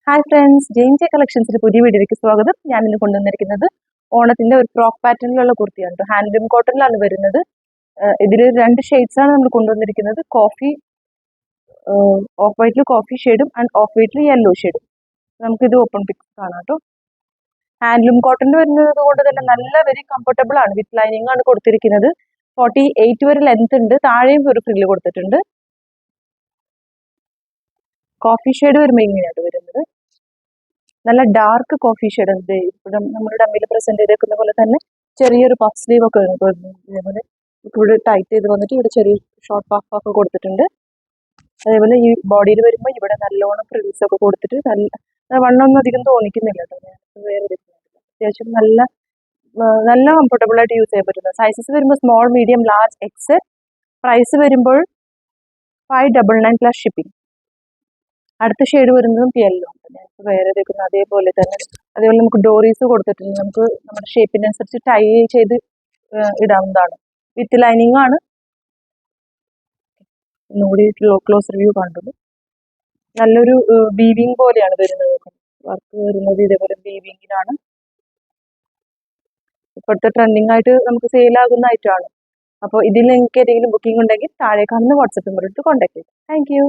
Hi friends, ജെയിൻജെ കളക്ഷൻസിന്റെ പുതിയ വീഡിയോയിലേക്ക് സ്വാഗതം. ഞാൻ ഇന്ന് കൊണ്ടുവന്നിരിക്കുന്നത് ഓണത്തിന്റെ ഒരു ഫ്രോക്ക് പാറ്റേണിലുള്ള കുർത്തിയാണ്. ഹാൻഡ്ലൂം കോട്ടണിലാണ് വരുന്നത്. ഇതിൽ രണ്ട് ഷെയ്ഡ്സ് ആണ് നമ്മൾ കൊണ്ടുവന്നിരിക്കുന്നത്. കോഫി ഓഫ് വൈറ്റിൽ കോഫി ഷെയ്ഡും ആൻഡ് ഓഫ് വൈറ്റിൽ യെല്ലോ ഷെയ്ഡും. നമുക്കിത് ഓപ്പൺ പിക്സ് കാണാം കേട്ടോ. ഹാൻഡ്ലൂം കോട്ടൺ വരുന്നത് കൊണ്ട് തന്നെ നല്ല വെരി കംഫർട്ടബിൾ ആണ്. വിത്ത് ലൈനിങ് ആണ് കൊടുത്തിരിക്കുന്നത്. 48 വരെ ലെങ്ത് ഉണ്ട്. താഴെയും ഒരു ഫ്രില്ല് കൊടുത്തിട്ടുണ്ട്. കോഫി ഷെയ്ഡ് വരുമ്പോൾ ഇങ്ങനെയാണ് വരുന്നത്. നല്ല ഡാർക്ക് കോഫി ഷെയ്ഡ് ഉണ്ട്. ഇവിടെ നമ്മൾ ഡമ്മിൽ പ്രസന്റ് ചെയ്തേക്കുന്ന പോലെ തന്നെ ചെറിയൊരു പഫ് സ്ലീവ് ഒക്കെ ഇതേപോലെ ഇവിടെ ടൈറ്റ് ചെയ്ത് വന്നിട്ട് ഇവിടെ ചെറിയ ഷോർട്ട് പഫ് ഒക്കെ കൊടുത്തിട്ടുണ്ട്. അതേപോലെ ഈ ബോഡിയിൽ വരുമ്പോൾ ഇവിടെ നല്ലോണം ഫ്രിൽസ് ഒക്കെ കൊടുത്തിട്ട് നല്ല വണ്ണമൊന്നും അധികം തോന്നിക്കുന്നില്ല കേട്ടോ. വേറെ അത്യാവശ്യം നല്ല കംഫർട്ടബിൾ ആയിട്ട് യൂസ് ചെയ്യാൻ പറ്റുന്നത്. സൈസസ് വരുമ്പോൾ small, medium, large, X. Price വരുമ്പോൾ 599 പ്ലസ് ഷിപ്പിംഗ്. അടുത്ത ഷെയ്ഡ് വരുന്നതും യെല്ലോ ആണ്. വേറെ എടുക്കുന്നത് അതേപോലെ തന്നെ. അതേപോലെ നമുക്ക് ഡോറീസ് കൊടുത്തിട്ടുണ്ട്. നമുക്ക് നമ്മുടെ ഷേപ്പിനനുസരിച്ച് ടൈ ചെയ്ത് ഇടാവുന്നതാണ്. വിത്ത് ലൈനിങ് ആണ്. ഒന്നുകൂടി ക്ലോസ് റിവ്യൂ കണ്ടത്. നല്ലൊരു വീവിങ് പോലെയാണ് വരുന്നത്. വർക്ക് വരുന്നത് ഇതേപോലെ വീവിങ്ങിനാണ്. ഇപ്പോഴത്തെ ട്രെൻഡിങ് ആയിട്ട് നമുക്ക് സെയിലാകുന്ന ഐറ്റമാണ്. അപ്പോൾ ഇതിൽ നിങ്ങൾക്ക് ഏതെങ്കിലും ബുക്കിംഗ് ഉണ്ടെങ്കിൽ താഴെ കാണുന്ന വാട്സപ്പ് നമ്പർ എടുത്ത് കോൺടാക്ട് ചെയ്യാം. Thank you.